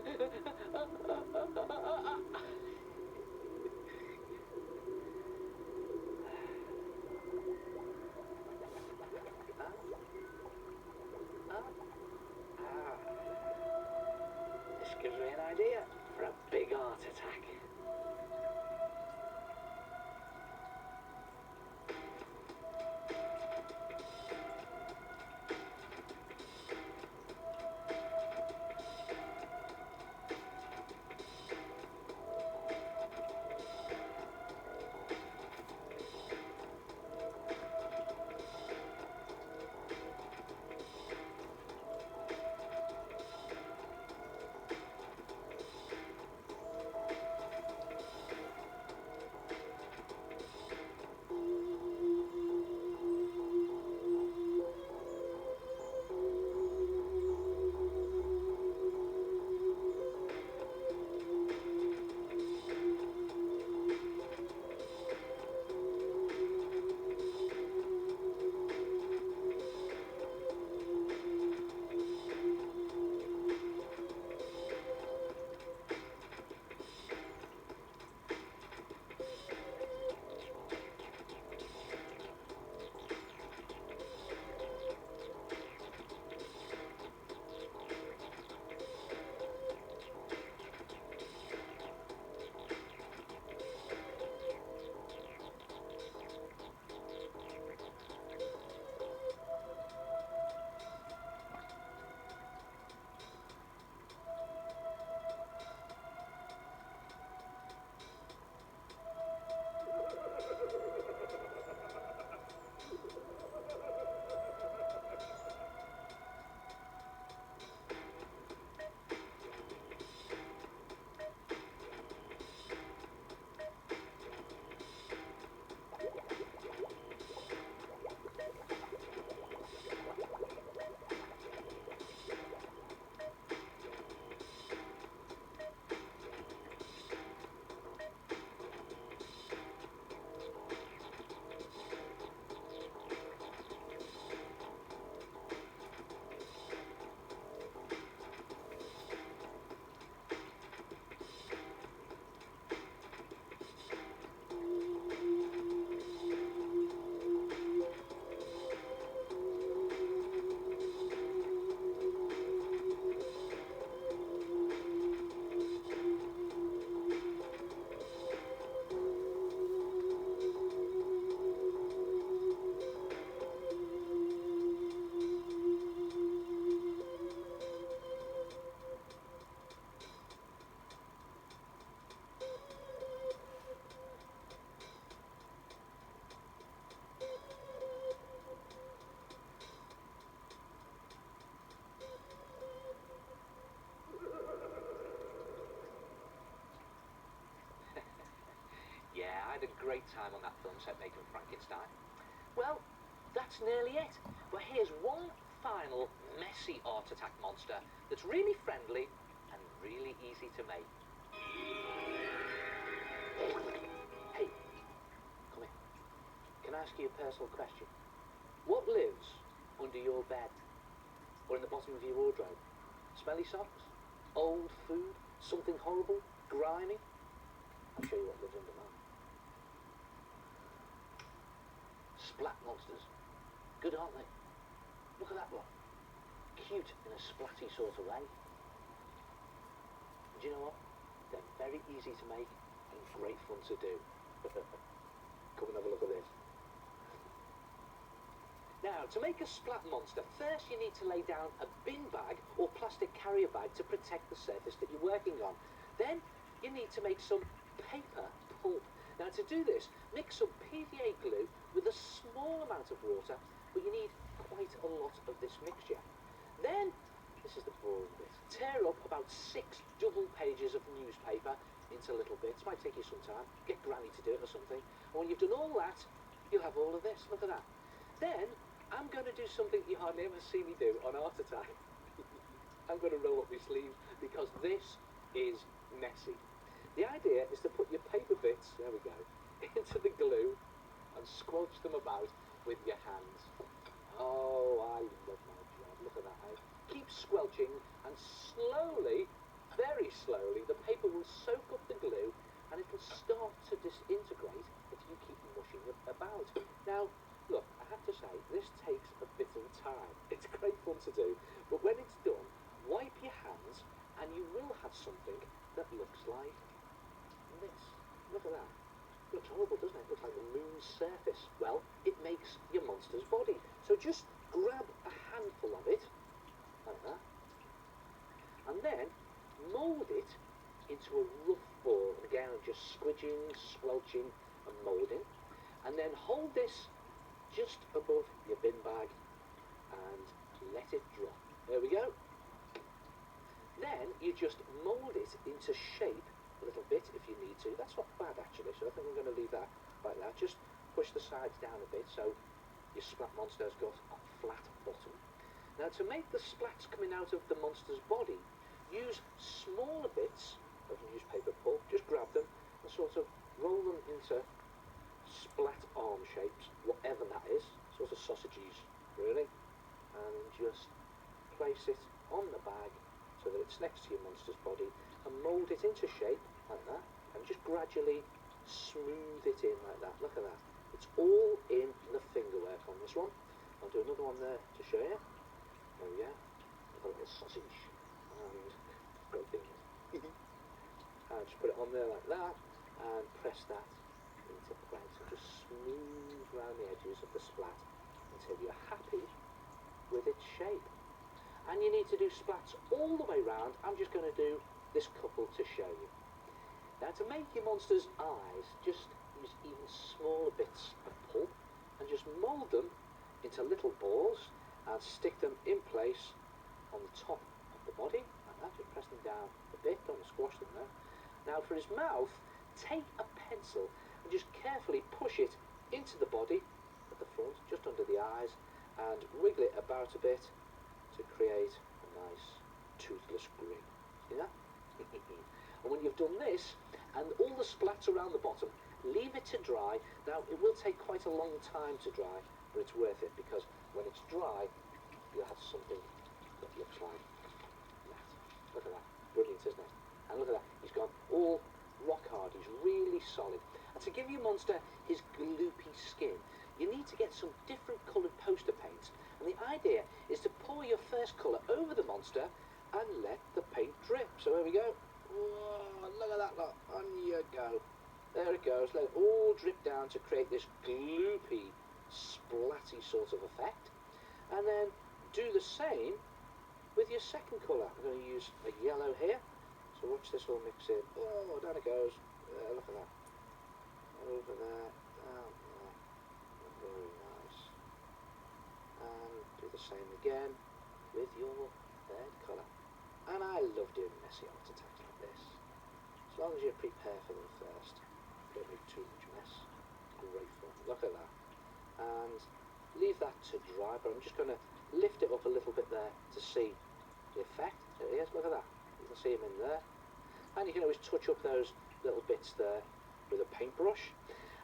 This gives me an idea for a big heart attack. Yeah, I had a great time on that film set making Frankenstein. Well, that's nearly it. But here's one final messy art attack monster that's really friendly and really easy to make. Hey, come here. Can I ask you a personal question? What lives under your bed? Or in the bottom of your wardrobe? Smelly socks? Old food? Something horrible? Grimy? I'll show you what lives under mine. Splat monsters. Good, aren't they? Look at that one. Cute in a splatty sort of way. And do you know what? They're very easy to make and great fun to do. Come and have a look at this. Now, to make a splat monster, first you need to lay down a bin bag or plastic carrier bag to protect the surface that you're working on. Then you need to make some paper pulp. Now, to do this, mix some PVA glue with a small amount of water, but you need quite a lot of this mixture. Then, this is the boring bit, tear up about 6 double pages of newspaper into little bits. Might take you some time. Get Granny to do it or something. And when you've done all that, you'll have all of this. Look at that. Then, I'm going to do something you hardly ever see me do on Art Attack. I'm going to roll up my sleeves because this is messy. The idea is to put your paper bits, there we go, into the glue and squelch them about with your hands. Oh, I love my job. Look at that. Keep squelching and slowly very slowly, the paper will soak up the glue and it'll start to disintegrate if you keep mushing it about. Now, look, I have to say, this takes a bit of time. It's great fun to do, but when it's done, wipe your hands and you will have something that looks like this. Look at that. Looks horrible, doesn't it? Looks like the moon's surface. Well, it makes your monster's body. So just grab a handful of it, like that, and then mould it into a rough ball. Again, just squidging, squelching and moulding. And then hold this just above your bin bag and let it drop. There we go. Then you just mould it into shape a little bit if you need to. That's not bad actually, so I think I'm going to leave that like that. Just push the sides down a bit so your splat monster's got a flat bottom. Now to make the splats coming out of the monster's body, use smaller bits of newspaper pulp, just grab them and sort of roll them into splat arm shapes, whatever that is, sort of sausages really, and just place it on the bag so that it's next to your monster's body and mould it into shape like that and just gradually smooth it in like that. Look at that. It's all in the finger work on this one. I'll do another one there to show you. There we go. A little sausage and great thing. And just put it on there like that and press that into place and just smooth around the edges of the splat until you're happy with its shape. And you need to do splats all the way round. I'm just going to do this couple to show you. Now to make your monster's eyes, just use even smaller bits of pulp and just mould them into little balls and stick them in place on the top of the body like that. Just press them down a bit, don't squash them there. Now for his mouth, take a pencil and just carefully push it into the body at the front, just under the eyes, and wiggle it about a bit to create a nice toothless grin. See that? And when you've done this and all the splats around the bottom, leave it to dry. Now it will take quite a long time to dry, but it's worth it because when it's dry you'll have something that looks like that. Look at that. Brilliant, isn't it? And look at that. He's gone all rock hard. He's really solid. And to give your monster his gloopy skin, you need to get some different coloured poster paints. And the idea is to pour your first colour over the monster and let the paint drip. So here we go. Whoa, look at that lot. On you go. There it goes. Let it all drip down to create this gloopy, splatty sort of effect. And then do the same with your second colour. I'm going to use a yellow here. So watch this all mix in. Oh, down it goes. Look at that. Over there. Down there. Very nice. And do the same again with your third colour. And I love doing messy art attacks like this. As long as you prepare for them first. Don't make too much mess. Great fun. Look at that. And leave that to dry, but I'm just going to lift it up a little bit there to see the effect. There it is. Look at that. You can see him in there. And you can always touch up those little bits there with a paintbrush.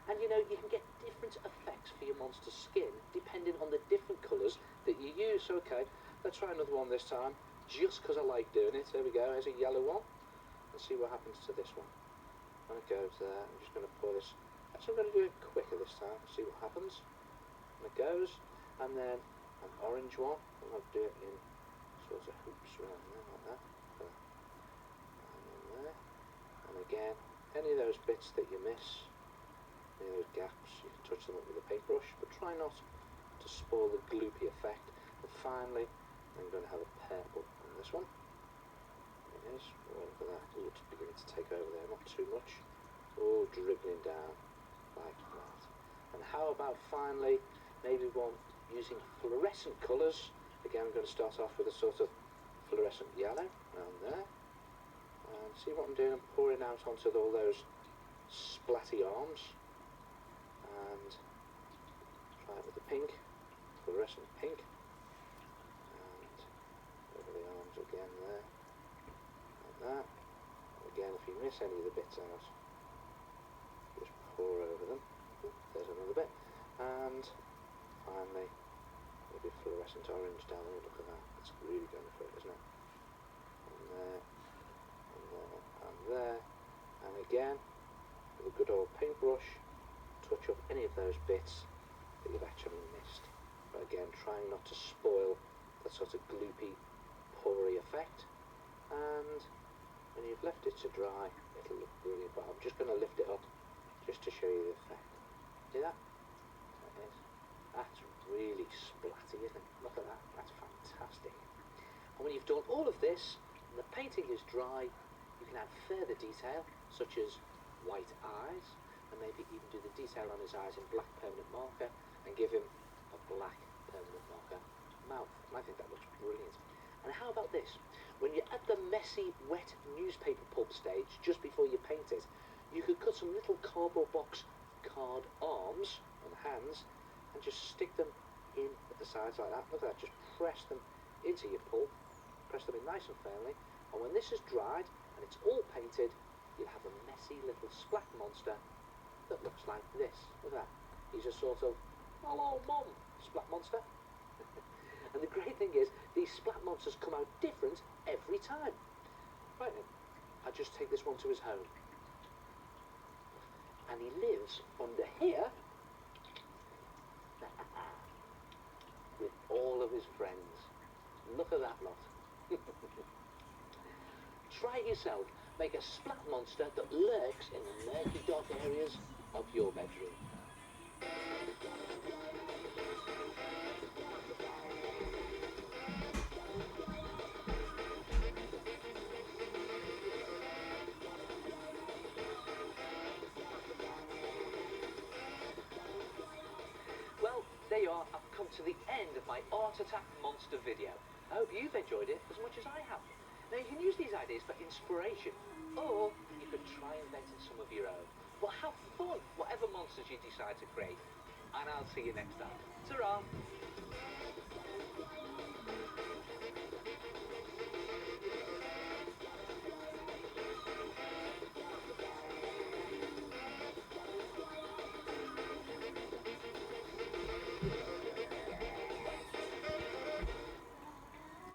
And you know, you can get different effects for your monster's skin depending on the different colours that you use. So, okay, let's try another one this time, just because I like doing it. There we go, here's a yellow one. Let's see what happens to this one. When it goes there, I'm just going to pour this. Actually, I'm going to do it quicker this time, see what happens. And it goes, and then an orange one. I'm going to do it in sort of hoops around there, like that. And in there. And again, any of those bits that you miss, any of those gaps, you can touch them up with a paintbrush, but try not to spoil the gloopy effect. And finally, I'm going to have a purple on this one. There it is. Oh, look at that. Oh, it's beginning to take over there, not too much. Oh, dribbling down like that. And how about finally, maybe one using fluorescent colours. Again, I'm going to start off with a sort of fluorescent yellow around there. And see what I'm doing, I'm pouring out onto all those splatty arms. And try it with the pink, fluorescent pink. And over the arms again there, like that. And again, if you miss any of the bits out, just pour over them. Ooh, there's another bit. And finally, maybe fluorescent orange down there. Look at that. It's really going for it, isn't it? And there. there, and again, with a good old paintbrush, touch up any of those bits that you've actually missed. But again, trying not to spoil that sort of gloopy, pory effect. And when you've left it to dry, it'll look brilliant. But I'm just going to lift it up just to show you the effect. See that? That is. That's really splatty, isn't it? Look at that. That's fantastic. And when you've done all of this, and the painting is dry, you can add further detail, such as white eyes, and maybe even do the detail on his eyes in black permanent marker, and give him a black permanent marker mouth. And I think that looks brilliant. And how about this? When you're at the messy, wet newspaper pulp stage, just before you paint it, you could cut some little cardboard box card arms and hands, and just stick them in at the sides like that. Look at that, just press them into your pulp, press them in nice and firmly, and when this is dried and it's all painted, you'll have a messy little splat monster that looks like this. Look at that. He's a sort of, hello mum, splat monster. And the great thing is, these splat monsters come out different every time. Right then, I'll just take this one to his home. And he lives under here with all of his friends. Look at that lot. Try it yourself. Make a splat monster that lurks in the murky, dark areas of your bedroom. Well, there you are. I've come to the end of my Art Attack monster video. I hope you've enjoyed it as much as I have. Now you can use these ideas for inspiration, or you could try inventing some of your own. But have fun, whatever monsters you decide to create. And I'll see you next time. Ta-ra!